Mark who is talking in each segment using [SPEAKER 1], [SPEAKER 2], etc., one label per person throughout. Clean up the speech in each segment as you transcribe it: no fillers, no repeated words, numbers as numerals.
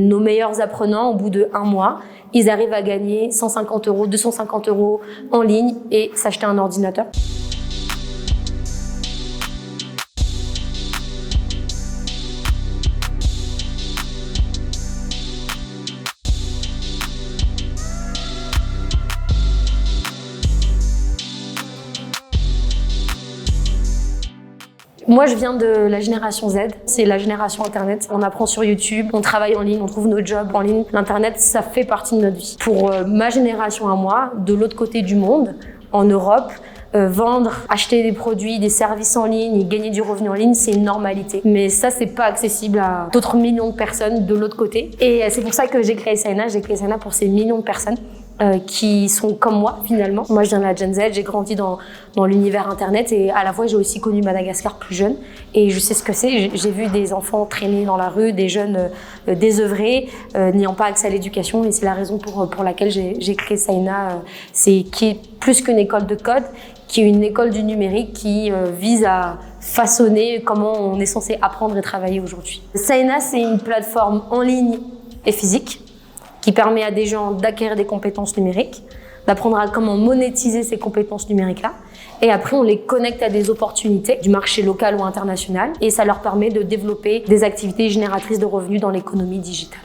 [SPEAKER 1] Nos meilleurs apprenants, au bout de 1 mois, ils arrivent à gagner 150 €, 250 € en ligne et s'acheter un ordinateur. Moi, je viens de la génération Z, c'est la génération Internet. On apprend sur YouTube, on travaille en ligne, on trouve nos jobs en ligne. L'Internet, ça fait partie de notre vie. Pour ma génération à moi, de l'autre côté du monde, en Europe, vendre, acheter des produits, des services en ligne et gagner du revenu en ligne, c'est une normalité. Mais ça, c'est pas accessible à d'autres millions de personnes de l'autre côté. Et c'est pour ça que j'ai créé Saina. J'ai créé Saina pour ces millions de personnes qui sont comme moi finalement. Moi je viens de la Gen Z, j'ai grandi dans l'univers internet et à la fois j'ai aussi connu Madagascar plus jeune et je sais ce que c'est. J'ai vu des enfants traîner dans la rue, des jeunes désœuvrés, n'ayant pas accès à l'éducation et c'est la raison pour laquelle j'ai créé Saina, qui est plus qu'une école de code, qui est une école du numérique qui vise à façonner comment on est censé apprendre et travailler aujourd'hui. Saina, c'est une plateforme en ligne et physique qui permet à des gens d'acquérir des compétences numériques, d'apprendre à comment monétiser ces compétences numériques-là. Et après, on les connecte à des opportunités du marché local ou international et ça leur permet de développer des activités génératrices de revenus dans l'économie digitale.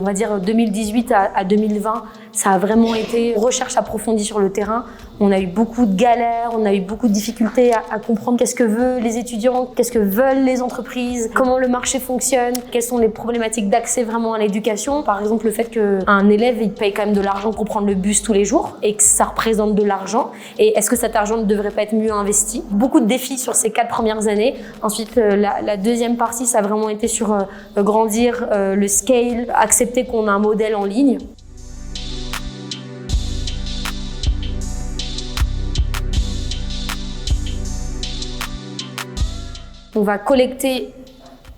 [SPEAKER 1] On va dire 2018 à 2020, ça a vraiment été recherche approfondie sur le terrain. On a eu beaucoup de galères, on a eu beaucoup de difficultés à comprendre qu'est-ce que veulent les étudiants, qu'est-ce que veulent les entreprises, comment le marché fonctionne, quelles sont les problématiques d'accès vraiment à l'éducation. Par exemple, le fait qu'un élève il paye quand même de l'argent pour prendre le bus tous les jours et que ça représente de l'argent. Et est-ce que cet argent ne devrait pas être mieux investi? Beaucoup de défis sur ces 4 premières années. Ensuite, la deuxième partie, ça a vraiment été sur grandir, le scale, accepter qu'on a un modèle en ligne. On va collecter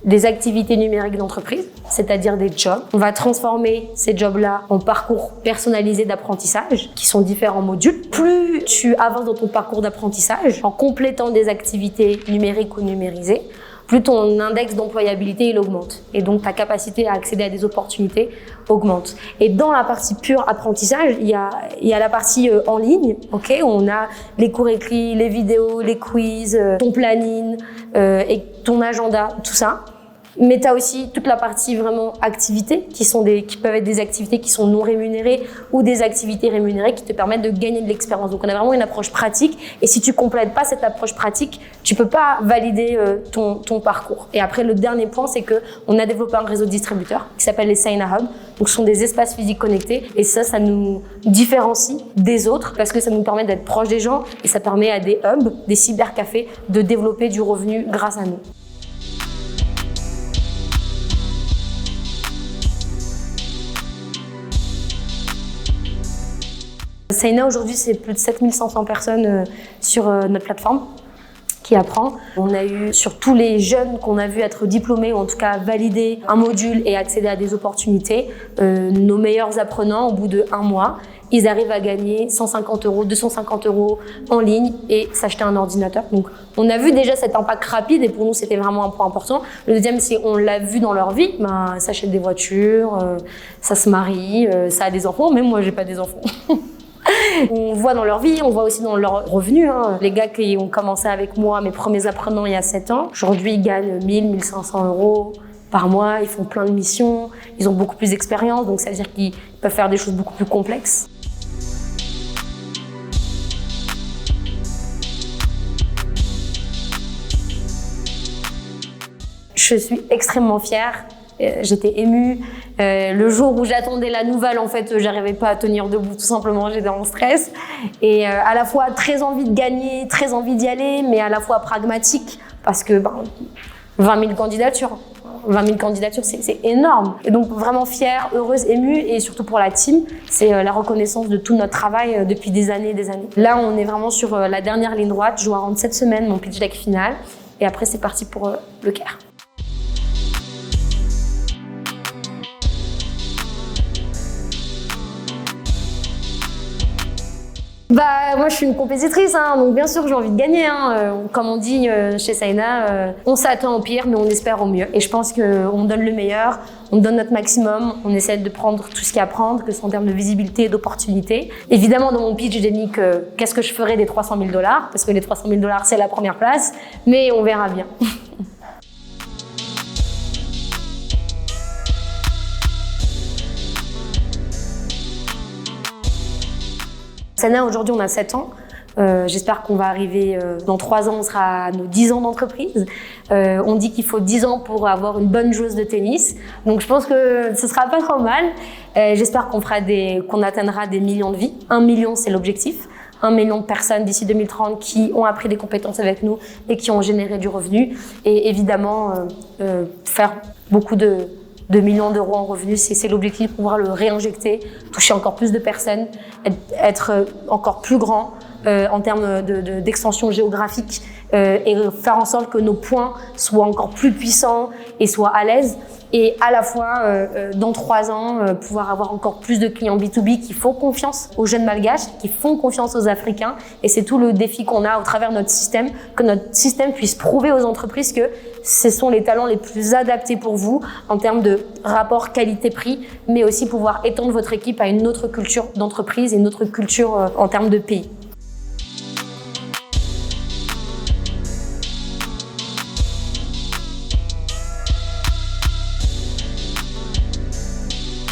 [SPEAKER 1] des activités numériques d'entreprise, c'est-à-dire des jobs. On va transformer ces jobs-là en parcours personnalisés d'apprentissage qui sont différents modules. Plus tu avances dans ton parcours d'apprentissage en complétant des activités numériques ou numérisées, plus ton index d'employabilité il augmente et donc ta capacité à accéder à des opportunités augmente. Et dans la partie pure apprentissage, il y a la partie en ligne, ok, où on a les cours écrits, les vidéos, les quiz, ton planning et ton agenda, tout ça. Mais tu as aussi toute la partie vraiment activités qui peuvent être des activités qui sont non rémunérées ou des activités rémunérées qui te permettent de gagner de l'expérience. Donc on a vraiment une approche pratique et si tu complètes pas cette approche pratique, tu peux pas valider ton parcours. Et après le dernier point, c'est que on a développé un réseau de distributeurs qui s'appelle les Saina Hub. Donc ce sont des espaces physiques connectés et ça nous différencie des autres parce que ça nous permet d'être proche des gens et ça permet à des hubs, des cybercafés de développer du revenu grâce à nous. Saina aujourd'hui, c'est plus de 7500 personnes sur notre plateforme qui apprend. On a eu sur tous les jeunes qu'on a vu être diplômés ou en tout cas valider un module et accéder à des opportunités. Nos meilleurs apprenants, au bout de 1 mois, ils arrivent à gagner 150 €, 250 € en ligne et s'acheter un ordinateur. Donc, on a vu déjà cet impact rapide et pour nous, c'était vraiment un point important. Le deuxième, c'est on l'a vu dans leur vie. Ça achète des voitures, ça se marie, ça a des enfants. Même moi, j'ai pas des enfants. On voit dans leur vie, on voit aussi dans leurs revenus. Les gars qui ont commencé avec moi, mes premiers apprenants il y a 7 ans, aujourd'hui ils gagnent 1000, 1500 € par mois, ils font plein de missions, ils ont beaucoup plus d'expérience, donc ça veut dire qu'ils peuvent faire des choses beaucoup plus complexes. Je suis extrêmement fière. J'étais émue. Le jour où j'attendais la nouvelle, en fait, j'arrivais pas à tenir debout, tout simplement, j'étais en stress. Et à la fois très envie de gagner, très envie d'y aller, mais à la fois pragmatique, parce que 20 000 candidatures. 20 000 candidatures, c'est énorme. Et donc vraiment fière, heureuse, émue, et surtout pour la team, c'est la reconnaissance de tout notre travail depuis des années et des années. Là, on est vraiment sur la dernière ligne droite. Je dois rendre cette semaine mon pitch deck final, et après c'est parti pour le Caire. Moi je suis une compétitrice, hein, donc bien sûr que j'ai envie de gagner. Comme on dit chez Saina, on s'attend au pire mais on espère au mieux. Et je pense qu'on donne le meilleur, on donne notre maximum, on essaie de prendre tout ce qu'il y a à prendre, que ce soit en termes de visibilité et d'opportunité. Évidemment dans mon pitch j'ai mis qu'est-ce que je ferais des 300 000 $, parce que les 300 000 $ c'est la première place, mais on verra bien. Saina, aujourd'hui, on a 7 ans. J'espère qu'on va arriver, dans 3 ans, on sera à nos 10 ans d'entreprise. On dit qu'il faut 10 ans pour avoir une bonne joueuse de tennis. Donc, je pense que ce sera pas trop mal. J'espère qu'on atteindra des millions de vies. 1 million, c'est l'objectif. 1 million de personnes d'ici 2030 qui ont appris des compétences avec nous et qui ont généré du revenu. Et évidemment, faire beaucoup de millions d'euros en revenus, c'est l'objectif, pouvoir le réinjecter, toucher encore plus de personnes, être encore plus grand en termes d'extension géographique et faire en sorte que nos points soient encore plus puissants et soient à l'aise. Et à la fois, dans 3 ans, pouvoir avoir encore plus de clients B2B qui font confiance aux jeunes malgaches, qui font confiance aux Africains. Et c'est tout le défi qu'on a au travers de notre système, que notre système puisse prouver aux entreprises que ce sont les talents les plus adaptés pour vous en termes de rapport qualité-prix, mais aussi pouvoir étendre votre équipe à une autre culture d'entreprise et une autre culture en termes de pays.